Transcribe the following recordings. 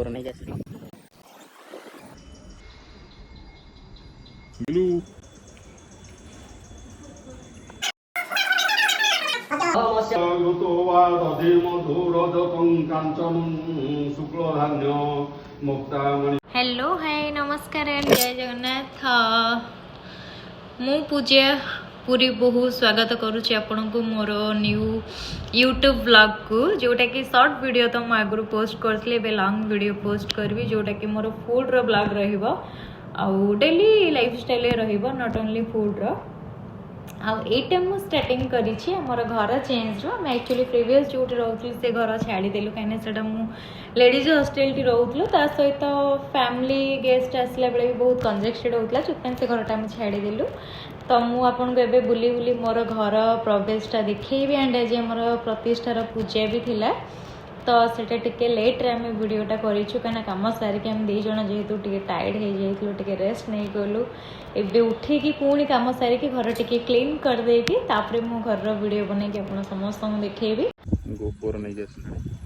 गोपर नहीं कैसे blue hello hi नमस्कार एंड जय जगन्नाथ मु पूजा पूरी बहुत स्वागत करुच्ची आपण को मोर न्यू यूट्यूब ब्लॉग को जोटा कि शॉर्ट वीडियो तो मुझे आगु पोस्ट करी लॉन्ग वीडियो पोस्ट करी जोटा कि मोर फूड रो ब्लॉग रहिबो आउ डेली लाइफस्टाइल रहिबो नॉट ओनली फूड रो आईटा मुझे स्टार्टिंग करी आमर घर चेंज रो मैं एक्चुअली प्रीवियस जो रोली से घर छाड़देलु कहीं से लेडीज हॉस्टेल रोलु ता सहित फैमिली गेस्ट आसला बेले भी बहुत कंजेस्टेड होता है से घरटा आम छाड़देलु तो मुझे बुली बुली मोर घर प्रवेशटा देखी एंड आज आम प्रतिष्ठार पूजा भी थिला तो सेटा टिके लेट रे आम वीडियोटा करूँ कहीं कम सारिक आम दीज जेहेतु टे टायर्ड हो जाइए रेस्ट नहीं गलु एबे उठिकी पुणी कम सारिक घर टिके क्लीन करदेकी तापर मो घर वीडियो बन के आप समस्त देखी गोपर नहीं कैसे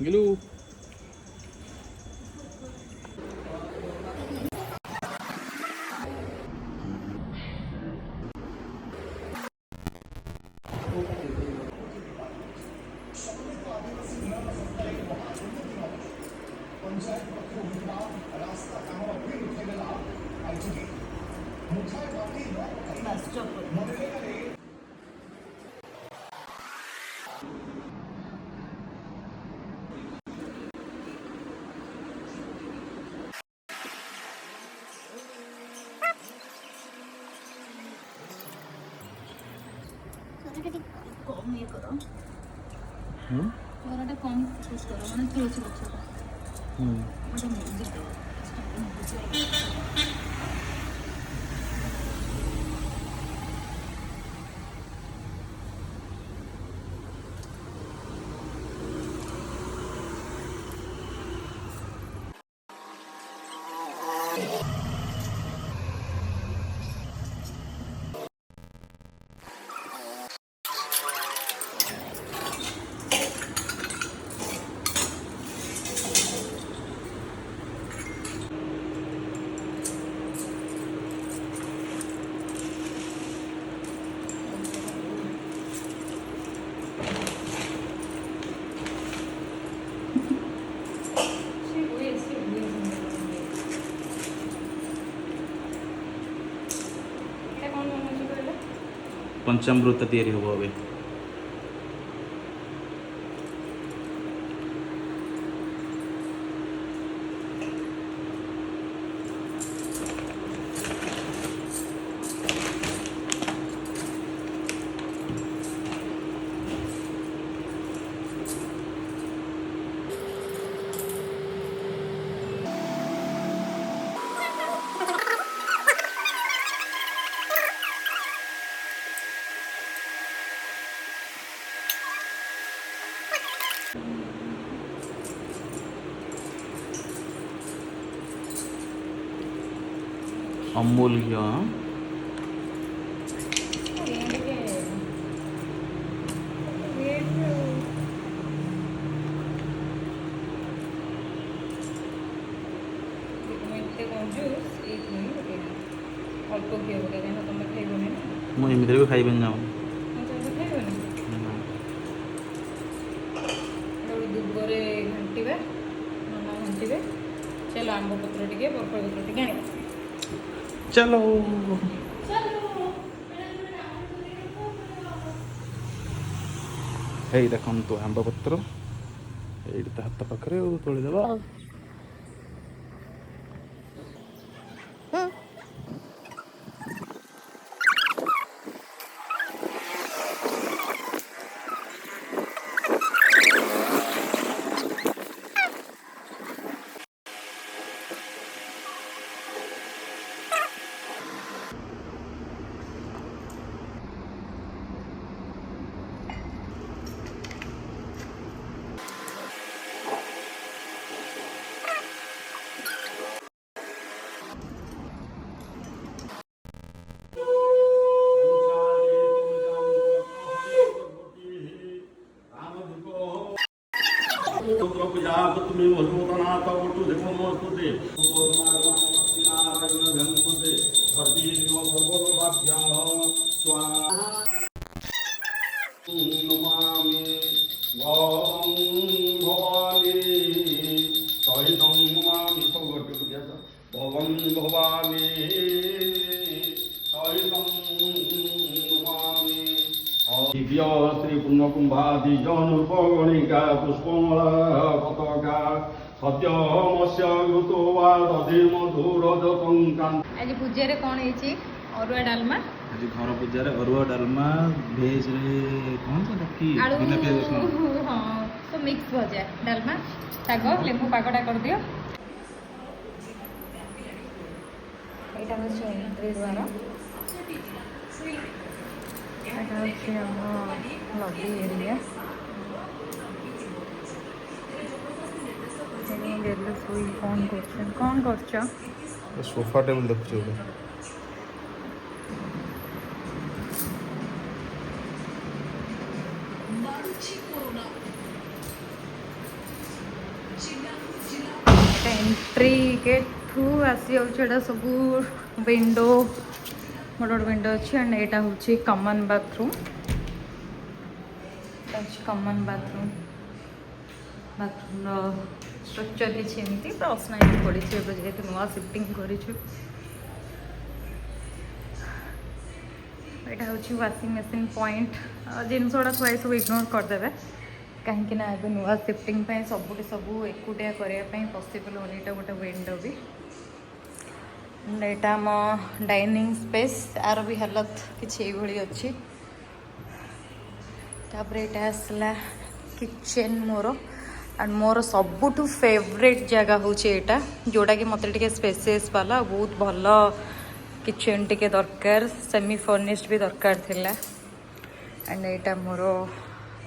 ब्लू कम ये करो घरटा कम फोकस करो मैंने तुलसी गछटा पंचामृत तैयारी हम अभी अमूल्य मुझे भी खाइबे ना दुबरे घंटे मामा घंटे चलो आंब पत्र टे बरफर पत्र टे चलो यही देखो तो आंब पत्र ये हाथ पाखे तोड़देव भवन भवानी दिव्य श्री पुण्यकुंभादि जनुपगणिका पुष्पमला पताका सद्य मत्स्य ऋतु वा दधि मधुर जतंका। आज पूजा कौन है अरुआ डालमा आज घर पूजा अरुआ डालमा भेज रे कौन सा कि बिना प्याज रसुन हाँ तो मिक्स भजा डालमा शाग लेंबू पागटा कर दियो। এটা হচ্ছে এন্ট্রি দ্বার, এটা হচ্ছে আমার লবি এরিয়া। গেলে শুই কন করছেন কন করছ সোফা টেবিল দেখছো ওটা एंट्री गेट ठू आसी जाऊँ सब विंडो बड़ बड़ विंडो अच्छे एंड यहाँ हूँ कमन बाथरूम कमन बाथरूम बाथरूम स्ट्रक्चर किसी एमती पर्सनाली पड़ी जेहतु नुआ शिफ्टिंग कर हूँ वाशिंग मशीन पॉइंट जिन गुड़ा थोड़ा सब इग्नोर करदे कहीं ना ए नुआ शिफ्टिंग सबुठ सब एकुटिया करने पॉसिबल हो यहाँ गोटे विंडो भी यहाँ आम डाइनिंग स्पेस यार भी हालत किसी अच्छी तापर यहाँ आसला किचन मोर एंड मोर सबुठु फेवरेट जगह हूँ यहाँ जोटा कि मत स्पेसियस वाला बहुत भल किचन टे दरकार सेमी फर्निश्ड भी दरकार थिला एंड यहाँ मोर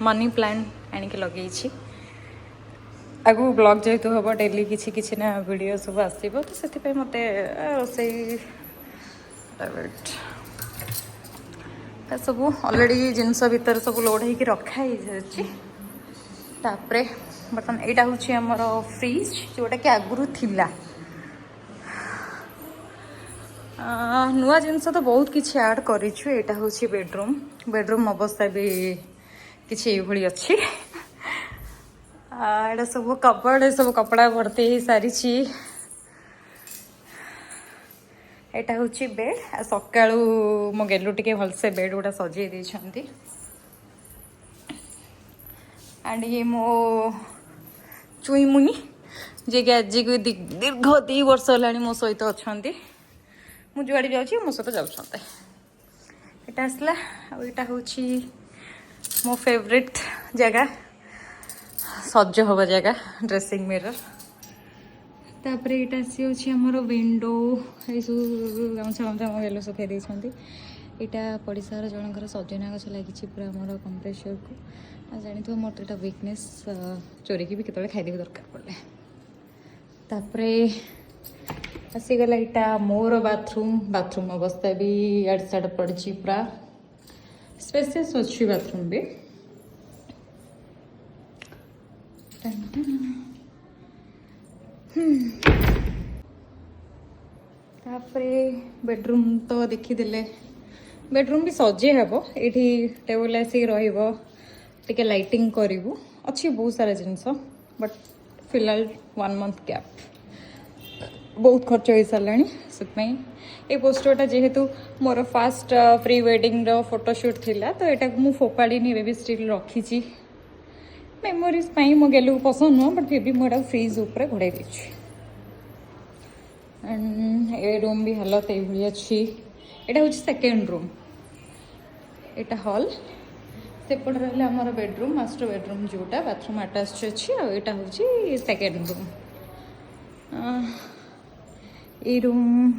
मनी प्लांट आनिक लगे आगु ब्लॉग जेहेतु हम डेली किसी ना वीडियो सब आसो तो से मत रोसई सब ऑलरेडी जिनस भितर सब लोड होकर रखाई तापरे बर्तमान यहाँ हूँ आमर फ्रिज जोटा कि आगुरी थिला नुआ जिनस तो बहुत किसी ऐड करूँ। यहाँ हूँ बेडरूम बेडरूम अवस्था भी किसी ये अच्छी यहाँ सब कपड़ सब कपड़ा भर्ती हो सारी यहाँ हूँ बेड सका मो गेलु टे भलसे बेड गुड़ा सजे देती एंड ये मो चुई मुनी जे कि आज को दीर्घ 2 वर्ष है मो सहित अच्छा मुझे जुआड़े जाऊँगी मो सहित जाऊँ यहाँ आसला यहाँ हूँ मो फेवरेट जगह सज हवा जगह ड्रेसिंग मिरर तापर यहाँ सी आमर विंडो ये सब गामछा गामछा मोबाइल सुखाई देती यहाँ पड़शार जनकर सजना गछ लगी पूरा आमर कंप्रेसर को जानी तो मोर तो वीकनेस चोरी की भी केतले खाईदेवी दरकार पड़े तापर आसीगला यहाँ मोर बाथरूम अवस्था भी इड साइड पड़ी पूरा स्पेसियस अच्छी बाथरूम भी तापरे बेडरूम तो देखीदे बेडरूम भी सजे हे ये टेबल आसिक रे लाइटिंग करूँ अच्छी बहुत सारा जिनस बट फिलहाल 1 मंथ गैप बहुत खर्च हो सारा ये पोस्टरटा जेहेतु मोर फास्ट प्री वेडिंग फोटोशूट थिला तो यहाँ मुझे फोपाड़ी भी स्टिल रखी मेमोरीज मो गेलू पसंद नुह बट फिर भी मुझे फ्रिज उपर घोड़े देती एंड ए रूम भी हालत ये अच्छी यहाँ हूँ सेकेंड रूम यहाँ हॉल सेपट रहा आमर बेडरूम मास्टर बेडरूम जोटा बाथरूम आटाच अच्छी यहाँ हूँ सेकेंड रूम ये रूम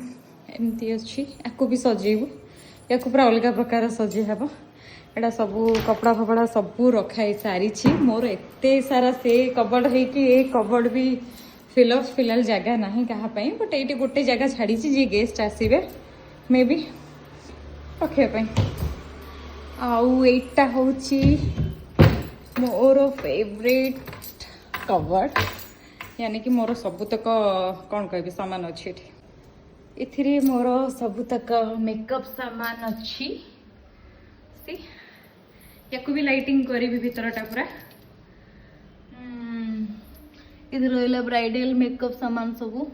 एमती अच्छी आपको भी सजेबू या पूरा अलग प्रकार सजे हे यहाँ सब कपड़ा फपड़ा सब रखाई सारी मोर एत सारा से कबड़ हो कबड़ भी फिलहाल जगह ना कहाँपाई बट ये गोटे जगह छाड़ी जी गेस्ट आसवे मे बी रखापी आईटा हूँ मोर फेवरेट कबड़ यानी कि मोर सबुतक कौन कह सामान अच्छी एथिरे मोर सबुतक मेकअप सामान अच्छी सी या भी लाइटिंग करी भीतरटा पूरा इधर रहा ब्राइडल मेकअप सामान सबू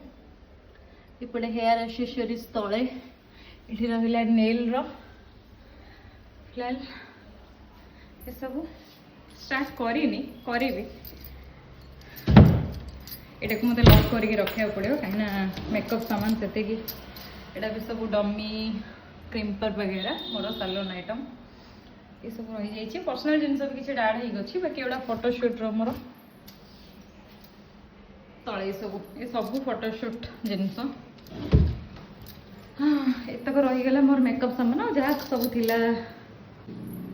इपटे हेयर एक्सेसरीज तले ये रहा नेल फिलहाल ये सब स्टार्ट करी करी एटा को मत लॉक करके रखा पड़ो कहीं मेकअप सामान से एटा भी सब डमी क्रीम्पर वगैरह मोर सालोन आइटम ये सब रही जाइए पर्सनल जिनस भी किसी ऐड हो बाकी एटा फोटोशूट मोर तले ये सब फोटोशूट जिनस एतक रहीगला मोर मेकअप सामान जहाँ सब थिला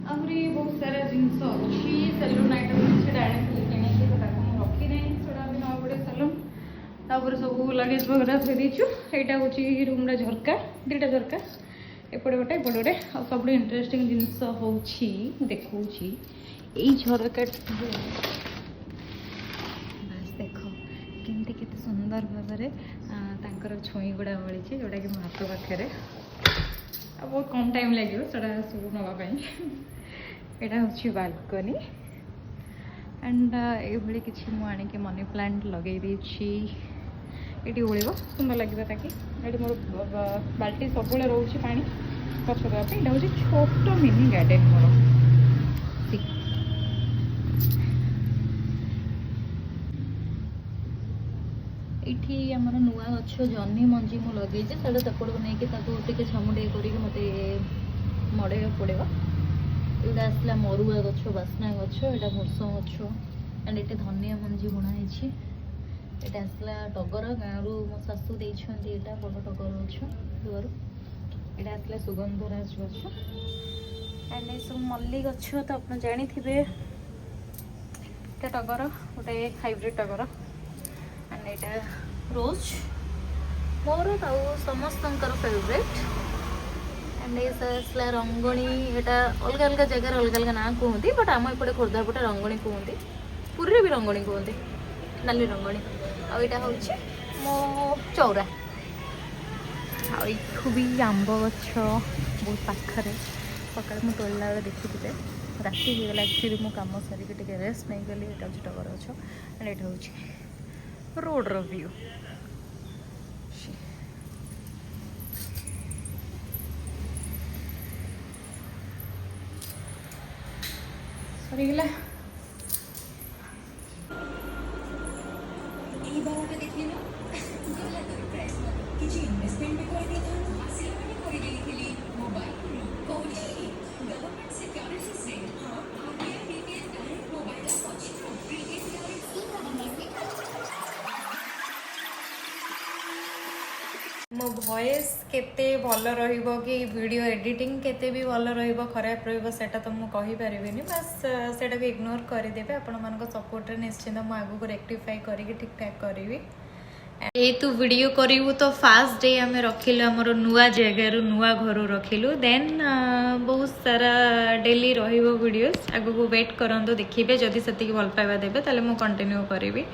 आहरी बहुत सारा जिनस अच्छी सेलून आइटम रखी नहीं सेटा भी नवा पड़े सेलून तापर सब लगेज वगैरह थी देचु यहाँ हूँ रूम झरका दुटा झरका एपटे गोटे एपटे गोटे आ सब इंटरेस्टिंग जिनस हो देखा यही झरका देख केमती केते सुंदर भाव छुई गुड़ा मिली जोटा कि मो हाथ पाखे बहुत कम टाइम लगे सब नापी यहाँ हूँ बालकनी एंड ये किसी मुझे मनी प्लांट लगे ये ओढ़ सुंदर लगे ताकि ये मोर बाल्टी सब रोचे पा गछ देवाई यहाँ हूँ छोट मिनी गार्डन मोर ये आमर नुआ गछ जह्नी मंजी मु लगे साढ़े तपड़ नहीं छामुटे कर मत मड़े पड़े यहाँ आसला मरुआ गछ बास्ना गछ यहाँ भूसंग गछ एंड ये धनिया मंजी बुणाई यहाँ आसला टगर गाँव मो शाशु देते यहाँ बड़ टगर गछ दुआर यहाँ आसला सुगंधराज गछ एंड ये सब मल्ली गछ तो आप जानी थे टगर गोटे हाइब्रिड टगर एंड यहाँ रोज मोर समस्त फेवरेट एंड ये रंगणी यहाँ अलग अलग जगह अलग अलग ना कहते बट आम एपटे खोर्धा पटे रंगणी कहते पुरी भी रंगणी कहते नाली रंगणी आईटा हूँ मो चौरा आठू भी आंब गछ बहुत पाखे सका मुझे तोड़ला बेले देखी थे राति हो गला एक्चुअली मो कम सारिक रेस्ट नहीं गली यहाँ हूँ टगर गछ एंड यहाँ हूँ रोड व्यू सरीगला मो वॉइस केते भल रहिबो कि वीडियो एडिटिंग केते भी भल रहिबो खराब रहिबो सेटा तो मु कहि परिबिनी बस सेटा को इग्नोर कर देबे आपण मानको सपोर्ट रे निश्चित मु आगु को रेक्टिफाई करी ठीक ठाक करिवि ए तू वीडियो करिवु तो फर्स्ट डे हमें रखिलु हमर नुआ जगह नुआ घर रखिलु देन बहुत सारा डेली रहिबो वीडियोस आगु को वेट करंदो देखिबे जदी सती भल पाइबा देबे ताले मु कंटिन्यू करिवि